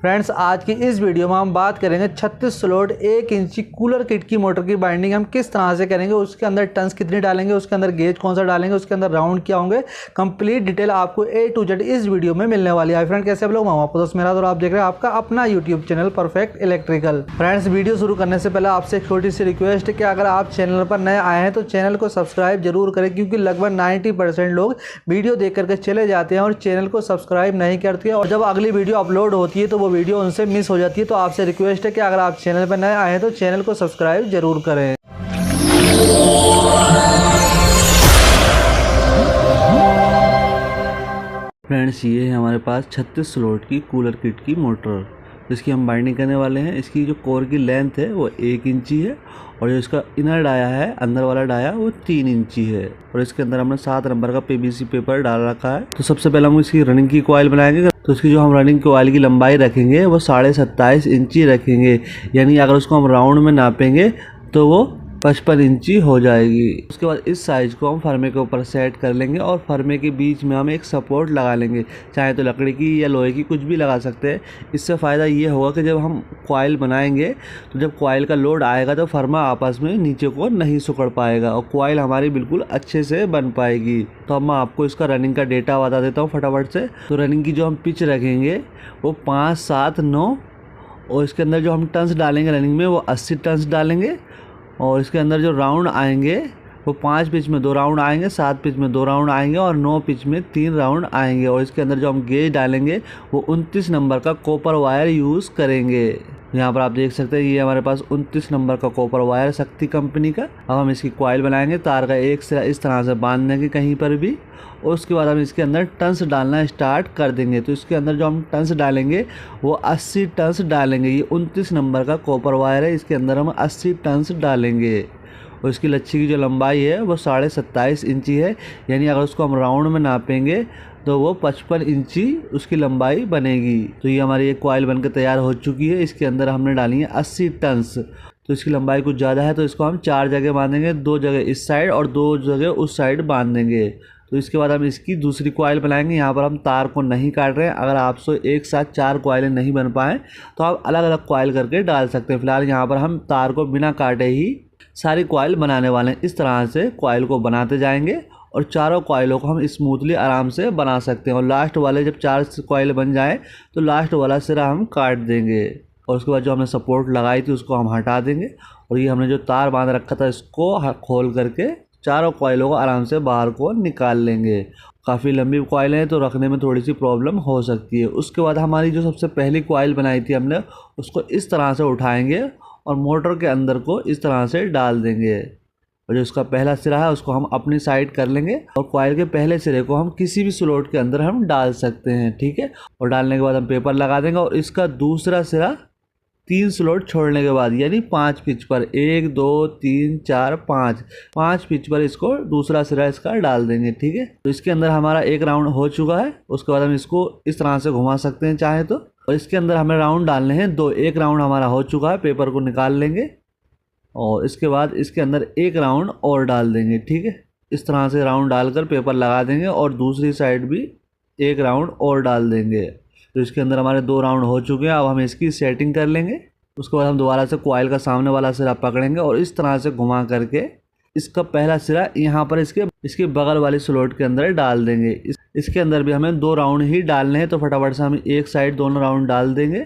Friends आज की इस वीडियो में हम बात करेंगे 36 स्लॉट 1 इंची कूलर किट की मोटर की बाइंडिंग हम किस तरह से करेंगे, उसके अंदर टन्स कितनी डालेंगे, उसके अंदर गेज कौन सा डालेंगे, उसके अंदर राउंड क्या होंगे। कंप्लीट डिटेल आपको A to Z इस वीडियो में मिलने वाली है। फ्रेंड कैसे आप लोग, आपको दोस्त मेरा और आप देख रहे हैं आपका अपना YouTube channel perfect electrical. Friends video शुरू करने से पहले आपसे एक छोटी सी रिक्वेस्ट है कि अगर आप चैनल पर नए आए हैं तो चैनल को सब्सक्राइब जरूर करें, क्योंकि लगभग 90% लोग वीडियो देख करके चले जाते हैं और चैनल को सब्सक्राइब नहीं करते हैं, और जब अगली वीडियो अपलोड होती है तो वो वीडियो उनसे मिस हो जाती है। तो आपसे रिक्वेस्ट है कि अगर आप चैनल पर नए आए हैं तो चैनल को सब्सक्राइब जरूर करें। फ्रेंड्स ये है हमारे पास 36 स्लॉट की कूलर किट की मोटर, जिसकी हम बाइंडिंग करने वाले हैं। इसकी जो कोर की लेंथ है वो 1 इंची है और जो इसका इनर डाया है, अंदर वाला डाया, वो 3 इंची है। और इसके अंदर हमने 7 नंबर का PVC पेपर डाल रखा है। तो सबसे पहले हम इसकी रनिंग की कॉइल बनाएंगे। तो इसकी जो हम रनिंग कॉइल की लंबाई रखेंगे वो 27.5 इंची रखेंगे, यानी अगर उसको हम राउंड में नापेंगे तो वो 55 इंची हो जाएगी। उसके बाद इस साइज को हम फर्मे के ऊपर सेट कर लेंगे और फर्मे के बीच में हम एक सपोर्ट लगा लेंगे, चाहे तो लकड़ी की या लोहे की, कुछ भी लगा सकते हैं। इससे फ़ायदा ये होगा कि जब हम कॉइल बनाएंगे तो जब कॉइल का लोड आएगा तो फर्मा आपस में नीचे को नहीं सिकुड़ पाएगा और कॉइल हमारी बिल्कुल अच्छे से बन पाएगी। तो अब मैं आपको इसका रनिंग का डेटा बता देता हूँ फटाफट से। तो रनिंग की जो हम पिच रखेंगे वो 5, 7, 9 और इसके अंदर जो हम टन्स डालेंगे रनिंग में वो 80 टन्स डालेंगे। और इसके अंदर जो राउंड आएंगे वो 5 पिच में 2 राउंड आएंगे, 7 पिच में 2 राउंड आएंगे और 9 पिच में 3 राउंड आएंगे। और इसके अंदर जो हम गेज डालेंगे वो 29 नंबर का कॉपर वायर यूज़ करेंगे। यहाँ पर आप देख सकते हैं ये हमारे पास 29 नंबर का कॉपर वायर शक्ति कंपनी का। अब हम इसकी कॉइल बनाएंगे, तार का एक सिरा इस तरह से बांध देंगे कहीं पर भी, और उसके बाद हम इसके अंदर टन्स डालना स्टार्ट कर देंगे। तो इसके अंदर जो हम टन्स डालेंगे वो 80 टन्स डालेंगे। ये 29 नंबर का कॉपर वायर है, इसके अंदर हम 80 टन्स डालेंगे। और इसकी लच्छी की जो लंबाई है वो 27.5 इंची है, यानी अगर उसको हम राउंड में नापेंगे तो वो 55 इंची उसकी लंबाई बनेगी। तो ये हमारी एक कॉइल बनकर तैयार हो चुकी है। इसके अंदर हमने डाली है 80 टन्स। तो इसकी लंबाई कुछ ज़्यादा है तो इसको हम 4 जगह बांधेंगे, 2 जगह इस साइड और 2 जगह उस साइड बांध देंगे। तो इसके बाद हम इसकी दूसरी कॉइल बनाएंगे। यहाँ पर हम तार को नहीं काट रहे हैं। अगर आपसे एक साथ 4 कॉइलें नहीं बन पाएँ तो आप अलग अलग कॉइल करके डाल सकते हैं। फिलहाल यहाँ पर हम तार को बिना काटे ही सारी कॉइल बनाने वाले हैं। इस तरह से कॉइल को बनाते जाएंगे और चारों कॉइलों को हम स्मूथली आराम से बना सकते हैं। और लास्ट वाले जब 4 कॉइल बन जाए तो लास्ट वाला सिरा हम काट देंगे और उसके बाद जो हमने सपोर्ट लगाई थी उसको हम हटा देंगे। और ये हमने जो तार बांध रखा था इसको खोल करके चारों कॉइलों को आराम से बाहर को निकाल लेंगे। काफ़ी लंबी कॉइल है तो रखने में थोड़ी सी प्रॉब्लम हो सकती है। उसके बाद हमारी जो सबसे पहली कॉइल बनाई थी हमने उसको इस तरह से उठाएंगे और मोटर के अंदर को इस तरह से डाल देंगे। और जो इसका पहला सिरा है उसको हम अपनी साइड कर लेंगे और कॉइल के पहले सिरे को हम किसी भी स्लॉट के अंदर हम डाल सकते हैं, ठीक है। और डालने के बाद हम पेपर लगा देंगे और इसका दूसरा सिरा 3 स्लॉट छोड़ने के बाद, यानी 5 पिच पर 1, 2, 3, 4, 5 पिच पर इसको दूसरा सिरा इसका डाल देंगे, ठीक है। तो इसके अंदर हमारा एक राउंड हो चुका है। उसके बाद हम इसको इस तरह से घुमा सकते हैं चाहे तो। और इसके अंदर हमें राउंड डालने हैं 2। एक राउंड हमारा हो चुका है, पेपर को निकाल लेंगे और इसके बाद इसके अंदर एक राउंड और डाल देंगे, ठीक है। इस तरह से राउंड डालकर पेपर लगा देंगे और दूसरी साइड भी एक राउंड और डाल देंगे। तो इसके अंदर हमारे 2 राउंड हो चुके हैं। अब हम इसकी सेटिंग कर लेंगे। उसके बाद हम दोबारा से कॉइल का सामने वाला सिरा पकड़ेंगे और इस तरह से घुमा करके इसका पहला सिरा यहाँ पर इसके बगल वाले स्लॉट के अंदर डाल देंगे। इसके अंदर भी हमें 2 राउंड ही डालने हैं, तो फटाफट से हम एक साइड दोनों राउंड डाल देंगे।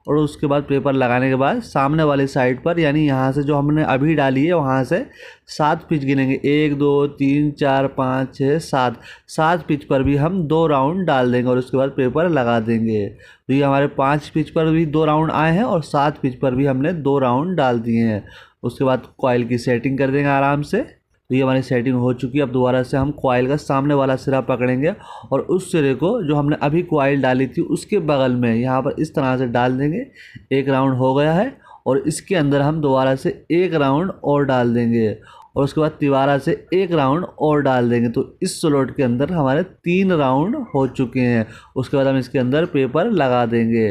और उसके बाद पेपर लगाने के बाद सामने वाली साइड पर, यानी यहाँ से जो हमने अभी डाली है वहाँ से 7 पिच गिनेंगे। 1, 2, 3, 4, 5, 6, 7 पिच पर भी हम 2 राउंड डाल देंगे और उसके बाद पेपर लगा देंगे। तो ये हमारे 5 पिच पर भी 2 राउंड आए हैं और 7 पिच पर भी हमने 2 राउंड डाल दिए हैं। उसके बाद कॉइल की सेटिंग कर देंगे आराम से। तो ये हमारी सेटिंग हो चुकी है। अब दोबारा से हम कॉइल का सामने वाला सिरा पकड़ेंगे और उस सिरे को जो हमने अभी कॉइल डाली थी उसके बगल में यहाँ पर इस तरह से डाल देंगे। एक राउंड हो गया है और इसके अंदर हम दोबारा से एक राउंड और डाल देंगे और उसके बाद दोबारा से एक राउंड और डाल देंगे। तो इस स्लॉट के अंदर हमारे 3 राउंड हो चुके हैं। उसके बाद हम इसके अंदर पेपर लगा देंगे।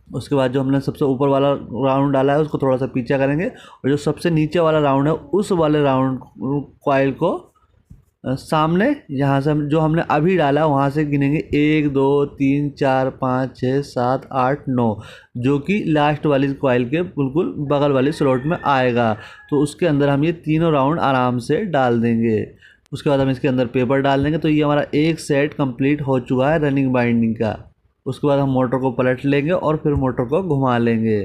उसके बाद जो हमने सबसे ऊपर वाला राउंड डाला है उसको थोड़ा सा पीछे करेंगे और जो सबसे नीचे वाला राउंड है उस वाले राउंड कॉइल को सामने यहाँ से हम जो हमने अभी डाला वहाँ से गिनेंगे 1 2 3 4 5 6 7 8 9, जो कि लास्ट वाली कॉइल के बिल्कुल बगल वाली स्लॉट में आएगा। तो उसके अंदर हम ये तीनों राउंड आराम से डाल देंगे। उसके बाद हम इसके अंदर पेपर डाल देंगे। तो ये हमारा एक सेट कंप्लीट हो चुका है रनिंग बाइंडिंग का। उसके बाद हम मोटर को पलट लेंगे और फिर मोटर को घुमा लेंगे।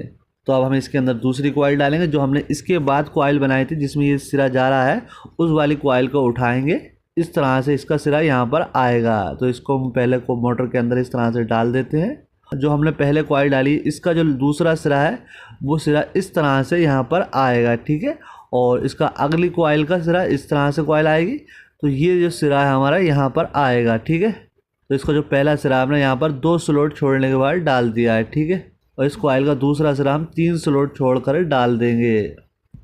तो अब हम इसके अंदर दूसरी कॉइल डालेंगे। जो हमने इसके बाद कॉइल बनाई थी जिसमें ये सिरा जा रहा है, उस वाली कॉइल को उठाएंगे। इस तरह से इसका सिरा यहाँ पर आएगा। तो इसको हम पहले को मोटर के अंदर इस तरह से डाल देते हैं। जो हमने पहले कॉइल डाली, इसका जो दूसरा सिरा है वो सिरा इस तरह से यहाँ पर आएगा, ठीक है। और इसका अगली कॉइल का सिरा इस तरह से कॉइल आएगी। तो ये जो सिरा है हमारा यहाँ पर आएगा, ठीक है। तो इसका जो पहला सिरा हमने यहाँ पर 2 स्लॉट छोड़ने के बाद डाल दिया है, ठीक है। और इस कॉइल का दूसरा सिरा हम 3 स्लॉट छोड़कर डाल देंगे।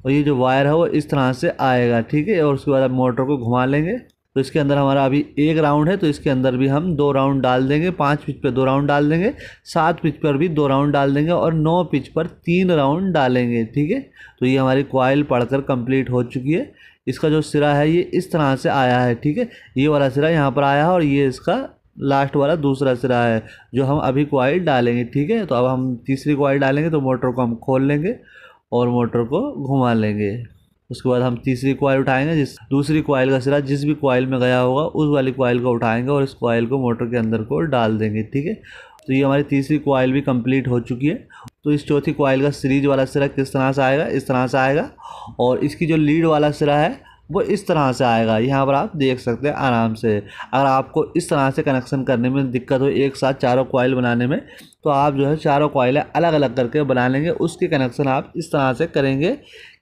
और ये जो वायर है वो इस तरह से आएगा, ठीक है। और उसके बाद हम मोटर को घुमा लेंगे। तो इसके अंदर हमारा अभी 1 राउंड है, तो इसके अंदर भी हम 2 राउंड डाल देंगे। 5 पिच पर 2 राउंड डाल देंगे, 7 पिच पर भी 2 राउंड डाल देंगे और 9 पिच पर 3 राउंड डालेंगे, ठीक है। तो ये हमारी कॉइल पढ़कर कंप्लीट हो चुकी है। इसका जो सिरा है ये इस तरह से आया है, ठीक है। ये वाला सिरा यहाँ पर आया है और ये इसका लास्ट वाला दूसरा सिरा है जो हम अभी कॉइल डालेंगे, ठीक है। तो अब हम तीसरी कॉइल डालेंगे। तो मोटर को हम खोल लेंगे और मोटर को घुमा लेंगे। उसके बाद हम तीसरी कॉइल उठाएंगे। दूसरी कॉइल का सिरा जिस भी कॉइल में गया होगा उस वाली कॉइल को उठाएंगे और इस कॉइल को मोटर के अंदर को डाल देंगे, ठीक है। तो ये हमारी तीसरी कॉइल भी कंप्लीट हो चुकी है। तो इस चौथी कॉइल का सीरीज वाला सिरा किस तरह से आएगा, इस तरह से आएगा। और इसकी जो लीड वाला सिरा है वो इस तरह से आएगा। यहाँ पर आप देख सकते हैं आराम से। अगर आपको इस तरह से कनेक्शन करने में दिक्कत हो एक साथ चारों कॉइल बनाने में, तो आप जो है चारों कॉइलें अलग अलग करके बना लेंगे। उसकी कनेक्शन आप इस तरह से करेंगे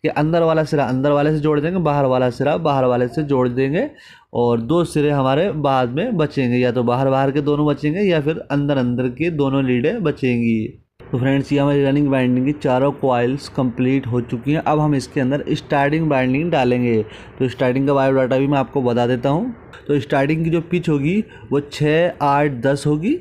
कि अंदर वाला सिरा अंदर वाले से जोड़ देंगे, बाहर वाला सिरा बाहर वाले से जोड़ देंगे। और 2 सिरे हमारे बाद में बचेंगे, या तो बाहर बाहर के दोनों बचेंगे या फिर अंदर अंदर की दोनों लीडें बचेंगी। तो फ्रेंड्स, ये हमारी रनिंग बाइंडिंग की चारों कॉइल्स कंप्लीट हो चुकी हैं। अब हम इसके अंदर स्टार्टिंग बाइंडिंग डालेंगे। तो स्टार्टिंग का बायोडाटा भी मैं आपको बता देता हूँ। तो स्टार्टिंग की जो पिच होगी वो 6 8 10 होगी।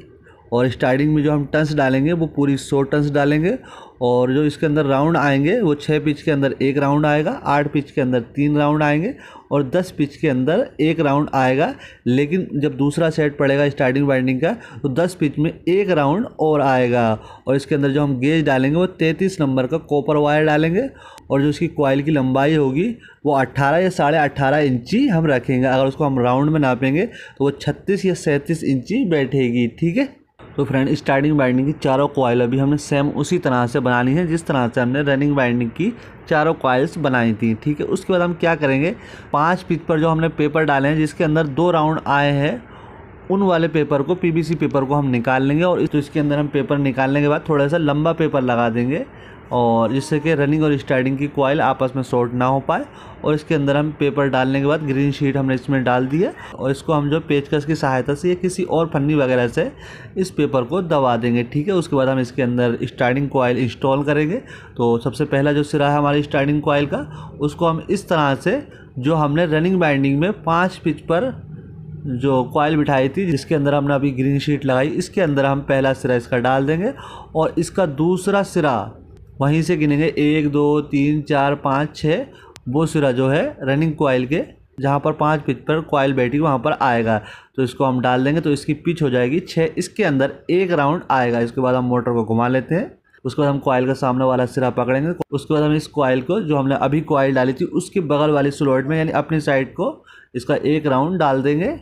और स्टार्टिंग में जो हम टर्न्स डालेंगे वो पूरी 100 टर्न्स डालेंगे। और जो इसके अंदर राउंड आएंगे वो 6 पिच के अंदर 1 राउंड आएगा, 8 पिच के अंदर 3 राउंड आएंगे और 10 पिच के अंदर 1 राउंड आएगा। लेकिन जब दूसरा सेट पड़ेगा स्टार्टिंग बाइंडिंग का तो 10 पिच में 1 राउंड और आएगा। और इसके अंदर जो हम गेज डालेंगे वो 33 नंबर का कॉपर वायर डालेंगे। और जो इसकी कॉइल की लंबाई होगी वो 18 या 18.5 इंची हम रखेंगे। अगर उसको हम राउंड में नापेंगे तो वो 36 या 37 इंची बैठेगी, ठीक है। तो फ्रेंड, स्टार्टिंग बाइंडिंग की चारों कॉइल अभी हमने सेम उसी तरह से बनानी है जिस तरह से हमने रनिंग बाइंडिंग की चारों कॉइल्स बनाई थी, ठीक है। उसके बाद हम क्या करेंगे, 5 पिच पर जो हमने पेपर डाले हैं जिसके अंदर 2 राउंड आए हैं, उन वाले पेपर को, पीवीसी पेपर को हम निकाल लेंगे। और तो इसके अंदर हम पेपर निकालने के बाद थोड़ा सा लंबा पेपर लगा देंगे और जिससे कि रनिंग और स्टार्टिंग की कॉइल आपस में शॉर्ट ना हो पाए। और इसके अंदर हम पेपर डालने के बाद ग्रीन शीट हमने इसमें डाल दी है और इसको हम जो पेचकस की सहायता से या किसी और फन्नी वगैरह से इस पेपर को दबा देंगे, ठीक है। उसके बाद हम इसके अंदर स्टार्टिंग कॉइल इंस्टॉल करेंगे। तो सबसे पहला जो सिरा है हमारी स्टार्टिंग कॉइल का, उसको हम इस तरह से जो हमने रनिंग बाइंडिंग में 5 पिच पर जो कॉइल बिठाई थी जिसके अंदर हमने अभी ग्रीन शीट लगाई, इसके अंदर हम पहला सिरा इसका डाल देंगे। और इसका दूसरा सिरा वहीं से गिनेंगे 1 2 3 4 5 6, वो सिरा जो है रनिंग कॉइल के जहाँ पर 5 पिच पर कॉइल बैठी वहाँ पर आएगा। तो इसको हम डाल देंगे तो इसकी पिच हो जाएगी 6। इसके अंदर 1 राउंड आएगा। इसके बाद हम मोटर को घुमा लेते हैं। उसके बाद हम कॉइल का सामने वाला सिरा पकड़ेंगे। उसके बाद हम इस कॉइल को जो हमने अभी कॉइल डाली थी उसके बगल वाली स्लॉट में यानी अपनी साइड को इसका 1 राउंड डाल देंगे।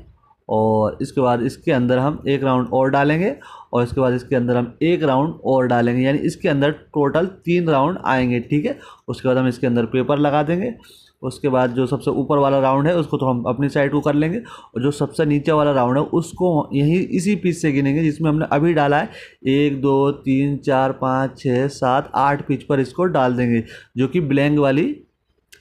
और इसके बाद इसके अंदर हम 1 राउंड और डालेंगे और इसके बाद इसके अंदर हम 1 राउंड और डालेंगे, यानी इसके अंदर टोटल 3 राउंड आएंगे, ठीक है। उसके बाद हम इसके अंदर पेपर लगा देंगे। उसके बाद जो सबसे ऊपर वाला राउंड है उसको तो हम अपनी साइड को कर लेंगे और जो सबसे नीचे वाला राउंड है उसको यही इसी पिच से गिनेंगे जिसमें हमने अभी डाला है। 1 2 3 4 5 6 7 8 पिच पर इसको डाल देंगे, जो कि ब्लैंक वाली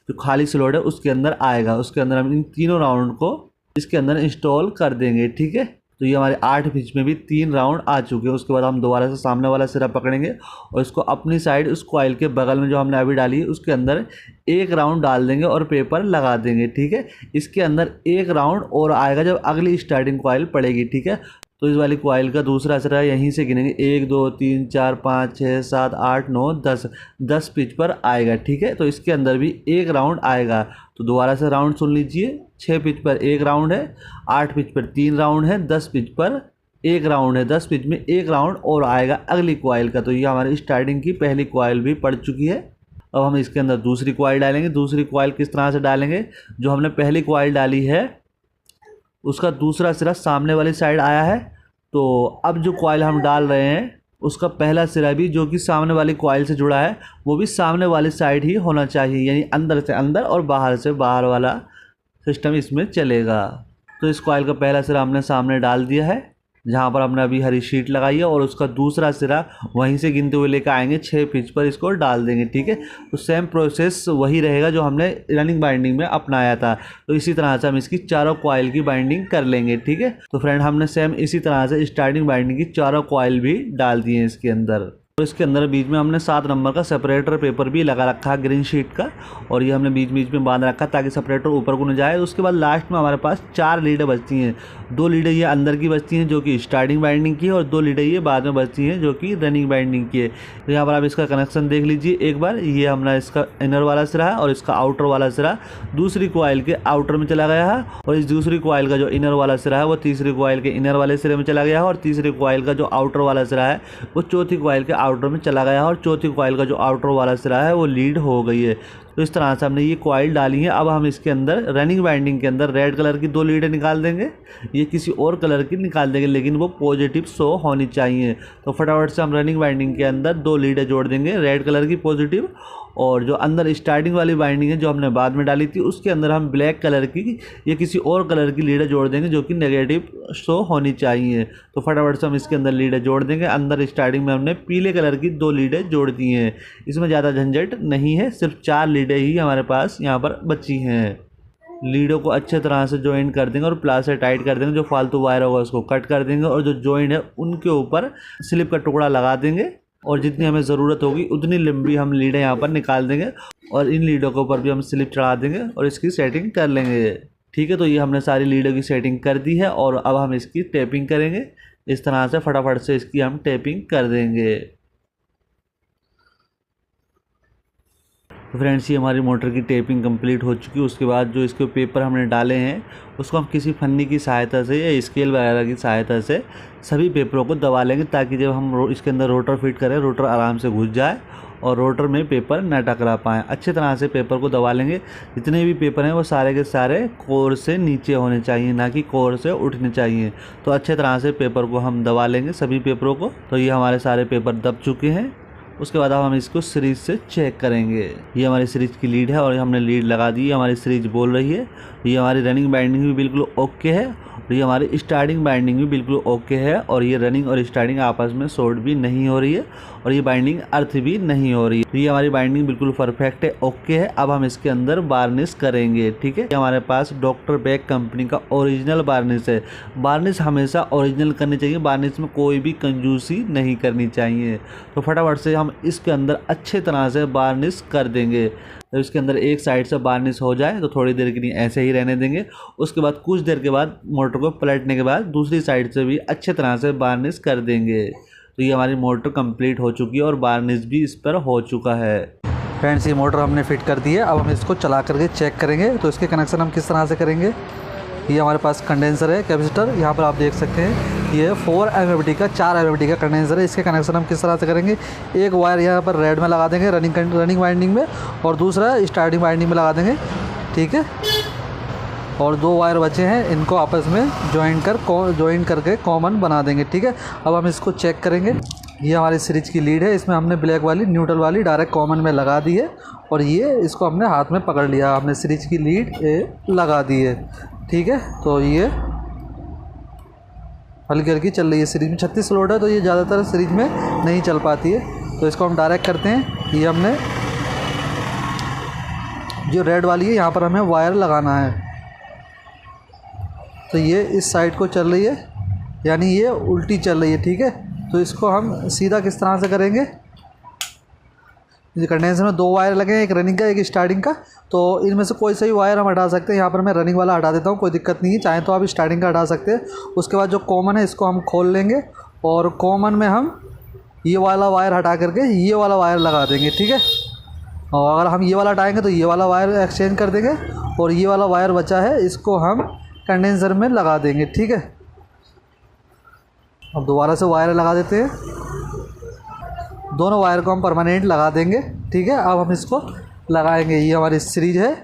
जो खाली स्लॉट है उसके अंदर आएगा। उसके अंदर हम इन तीनों राउंड को इसके अंदर इंस्टॉल कर देंगे, ठीक है। तो ये हमारे 8 पिच में भी 3 राउंड आ चुके हैं। उसके बाद हम दोबारा से सामने वाला सिरा पकड़ेंगे और इसको अपनी साइड उस कॉइल के बगल में जो हमने अभी डाली है उसके अंदर 1 राउंड डाल देंगे और पेपर लगा देंगे, ठीक है। इसके अंदर 1 राउंड और आएगा जब अगली स्टार्टिंग कॉइल पड़ेगी, ठीक है। तो इस वाली कॉइल का दूसरा सिरा यहीं से गिनेंगे 1 2 3 4 5 6 7 8 9 10 पिच पर आएगा। ठीक है, तो इसके अंदर भी एक राउंड आएगा। तो दोबारा से राउंड सुन लीजिए, 6 पिच पर एक राउंड है, 8 पिच पर 3 राउंड है, 10 पिच पर एक राउंड है, 10 पिच में एक राउंड और आएगा अगली कॉइल का। तो ये हमारी स्टार्टिंग की पहली कॉइल भी पड़ चुकी है। अब हम इसके अंदर दूसरी कॉइल डालेंगे। दूसरी कॉइल किस तरह से डालेंगे, जो हमने पहली कॉइल डाली है उसका दूसरा सिरा सामने वाली साइड आया है। तो अब जो कॉइल हम डाल रहे हैं उसका पहला सिरा भी जो कि सामने वाली कॉइल से जुड़ा है वो भी सामने वाली साइड ही होना चाहिए, यानी अंदर से अंदर और बाहर से बाहर वाला सिस्टम इसमें चलेगा। तो इस कॉइल का पहला सिरा हमने सामने डाल दिया है, जहाँ पर हमने अभी हरी शीट लगाई है, और उसका दूसरा सिरा वहीं से गिनते हुए लेकर आएंगे 6 पिच पर इसको डाल देंगे। ठीक है, तो सेम प्रोसेस वही रहेगा जो हमने रनिंग बाइंडिंग में अपनाया था। तो इसी तरह से हम इसकी चारों कॉइल की बाइंडिंग कर लेंगे। ठीक है, तो फ्रेंड हमने सेम इसी तरह से स्टार्टिंग बाइंडिंग की चारों कॉइल भी डाल दिए हैं इसके अंदर। तो इसके अंदर बीच में हमने 7 नंबर का सेपरेटर पेपर भी लगा रखा है ग्रीन शीट का, और ये हमने बीच बीच में बांध रखा ताकि सेपरेटर ऊपर को न जाए। उसके बाद लास्ट में हमारे पास 4 लीडें बचती हैं। 2 लीडें ये अंदर की बचती हैं जो कि स्टार्टिंग बाइंडिंग की है, और 2 लीडें ये बाद में बचती हैं जो कि रनिंग बाइंडिंग की है। तो यहाँ पर आप इसका कनेक्शन देख लीजिए एक बार। ये हमारा इसका इनर वाला सिरा है और इसका आउटर वाला सिरा दूसरी कॉइल के आउटर में चला गया है, और इस दूसरी कॉइल का जो इनर वाला सिरा है वो तीसरी कॉइल के इनर वाले सिरे में चला गया है, और तीसरी कॉइल का जो आउटर वाला सिरा है वो चौथी कॉइल के आउटर में चला गया है, और चौथी कॉइल का जो आउटर वाला सिरा है वो लीड हो गई है। तो इस तरह से हमने ये कॉइल डाली है। अब हम इसके अंदर रनिंग बाइंडिंग के अंदर रेड कलर की 2 लीडें निकाल देंगे, ये किसी और कलर की निकाल देंगे लेकिन वो पॉजिटिव शो होनी चाहिए। तो फटाफट से हम रनिंग बाइंडिंग के अंदर 2 लीडें जोड़ देंगे रेड कलर की पॉजिटिव, और जो अंदर स्टार्टिंग वाली बाइंडिंग है जो हमने बाद में डाली थी उसके अंदर हम ब्लैक कलर की या किसी और कलर की लीडें जोड़ देंगे जो कि नेगेटिव शो होनी चाहिए। तो फटाफट से हम इसके अंदर लीडें जोड़ देंगे। अंदर स्टार्टिंग में हमने पीले कलर की 2 लीडें जोड़ दी हैं। इसमें ज़्यादा झंझट नहीं है, सिर्फ 4 लीडें ही हमारे पास यहाँ पर बची हैं। लीडों को अच्छे तरह से ज्वाइन कर देंगे और प्लास से टाइट कर देंगे। जो फालतू वायर होगा उसको कट कर देंगे, और जो ज्वाइन है उनके ऊपर स्लिप का टुकड़ा लगा देंगे, और जितनी हमें ज़रूरत होगी उतनी लंबी हम लीडें यहाँ पर निकाल देंगे, और इन लीडों के ऊपर भी हम स्लिप चढ़ा देंगे और इसकी सेटिंग कर लेंगे। ठीक है, तो ये हमने सारी लीडों की सेटिंग कर दी है, और अब हम इसकी टेपिंग करेंगे। इस तरह से फटाफट से इसकी हम टेपिंग कर देंगे। तो फ्रेंड्स ये हमारी मोटर की टेपिंग कंप्लीट हो चुकी है। उसके बाद जो इसके पेपर हमने डाले हैं उसको हम किसी फन्नी की सहायता से या स्केल वगैरह की सहायता से सभी पेपरों को दबा लेंगे, ताकि जब हम इसके अंदर रोटर फिट करें रोटर आराम से घुस जाए और रोटर में पेपर न टकरा पाएँ। अच्छी तरह से पेपर को दबा लेंगे। जितने भी पेपर हैं वो सारे के सारे कोर से नीचे होने चाहिए, ना कि कोर से उठने चाहिए। तो अच्छे तरह से पेपर को हम दबा लेंगे सभी पेपरों को। तो ये हमारे सारे पेपर दब चुके हैं। उसके बाद अब हम इसको सीरीज से चेक करेंगे। ये हमारी सीरीज की लीड है और हमने लीड लगा दी है, हमारी सीरीज बोल रही है। ये हमारी रनिंग बाइंडिंग भी बिल्कुल ओके है, और ये हमारी स्टार्टिंग बाइंडिंग भी बिल्कुल ओके है, और ये रनिंग और स्टार्टिंग आपस में शॉर्ट भी नहीं हो रही है, और ये बाइंडिंग अर्थ भी नहीं हो रही है। तो ये हमारी बाइंडिंग बिल्कुल परफेक्ट है, ओके है। अब हम इसके अंदर वार्निश करेंगे। ठीक है, हमारे पास डॉक्टर बैग कंपनी का ओरिजिनल वार्निश है। वार्निश हमेशा ओरिजिनल करनी चाहिए, वार्निश में कोई भी कंजूसी नहीं करनी चाहिए। तो फटाफट से हम इसके अंदर अच्छे तरह से वार्निश कर देंगे। जब इसके अंदर एक साइड से वार्निश हो जाए तो थोड़ी देर के लिए ऐसे ही रहने देंगे। उसके बाद कुछ देर के बाद मोटर को पलटने के बाद दूसरी साइड से भी अच्छे तरह से वार्निश कर देंगे। तो ये हमारी मोटर कंप्लीट हो चुकी है और वार्निश भी इस पर हो चुका है। फ्रेंड्स ये मोटर हमने फिट कर दी है। अब हम इसको चला करके चेक करेंगे। तो इसके कनेक्शन हम किस तरह से करेंगे। ये हमारे पास कंडेंसर है, कैपेसिटर, यहाँ पर आप देख सकते हैं। ये 4 MFD का 4 MFD का कंडेंसर है। इसके कनेक्शन हम किस तरह से करेंगे। एक वायर यहाँ पर रेड में लगा देंगे रनिंग वाइंडिंग में, और दूसरा स्टार्टिंग वाइंडिंग में लगा देंगे। ठीक है, और 2 वायर बचे हैं, इनको आपस में ज्वाइन करके कॉमन बना देंगे। ठीक है, अब हम इसको चेक करेंगे। ये हमारी सीरीज की लीड है, इसमें हमने ब्लैक वाली न्यूट्रल वाली डायरेक्ट कॉमन में लगा दी है, और ये इसको हमने हाथ में पकड़ लिया। हमने सीरीज की लीड लगा दी है। ठीक है, तो ये हल्की हल्की चल रही है। सीरीज में 36 स्लॉट है, तो ये ज़्यादातर सीरीज में नहीं चल पाती है। तो इसको हम डायरेक्ट करते हैं। ये हमने जो रेड वाली है यहाँ पर हमें वायर लगाना है। तो ये इस साइड को चल रही है, यानी ये उल्टी चल रही है। ठीक है, तो इसको हम सीधा किस तरह से करेंगे। ये कंडेंसर में 2 वायर लगे हैं, एक रनिंग का एक स्टार्टिंग का। तो इनमें से कोई सा भी वायर हम हटा सकते हैं। यहाँ पर मैं रनिंग वाला हटा देता हूँ, कोई दिक्कत नहीं है। चाहे तो आप स्टार्टिंग का हटा सकते हैं। उसके बाद जो कॉमन है इसको हम खोल लेंगे और कॉमन में हम ये वाला वायर हटा करके ये वाला वायर लगा देंगे, ठीक है। और अगर हम ये वाला हटाएंगे तो ये वाला वायर एक्सचेंज कर देंगे और ये वाला वायर बचा है इसको हम कंडेंसर में लगा देंगे, ठीक है। अब दोबारा से वायर लगा देते हैं, दोनों वायर को हम परमानेंट लगा देंगे, ठीक है। अब हम इसको लगाएंगे, ये हमारी सीरीज है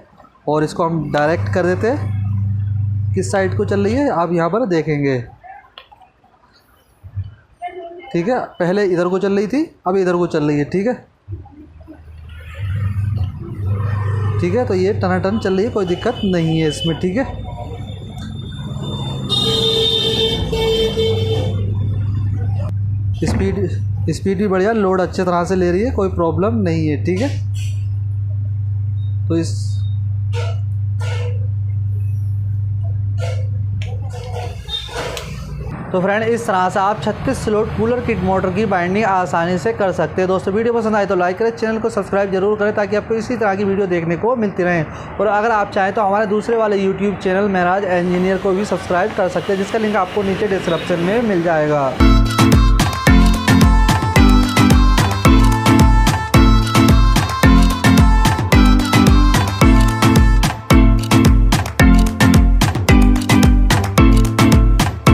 और इसको हम डायरेक्ट कर देते हैं। किस साइड को चल रही है आप यहाँ पर देखेंगे, ठीक है। पहले इधर को चल रही थी, अब इधर को चल रही है, ठीक है। ठीक है, तो ये टनाटन चल रही है, कोई दिक्कत नहीं है इसमें, ठीक है। स्पीड भी बढ़िया, लोड अच्छे तरह से ले रही है, कोई प्रॉब्लम नहीं है, ठीक है। तो तो फ्रेंड इस तरह से आप 36 स्लॉट कूलर किट मोटर की बाइंडिंग आसानी से कर सकते हैं। दोस्तों वीडियो पसंद आए तो लाइक करें, चैनल को सब्सक्राइब जरूर करें ताकि आपको इसी तरह की वीडियो देखने को मिलती रहे। और अगर आप चाहें तो हमारे दूसरे वाले यूट्यूब चैनल महराज इंजीनियर को भी सब्सक्राइब कर सकते हैं, जिसका लिंक आपको नीचे डिस्क्रिप्शन में मिल जाएगा।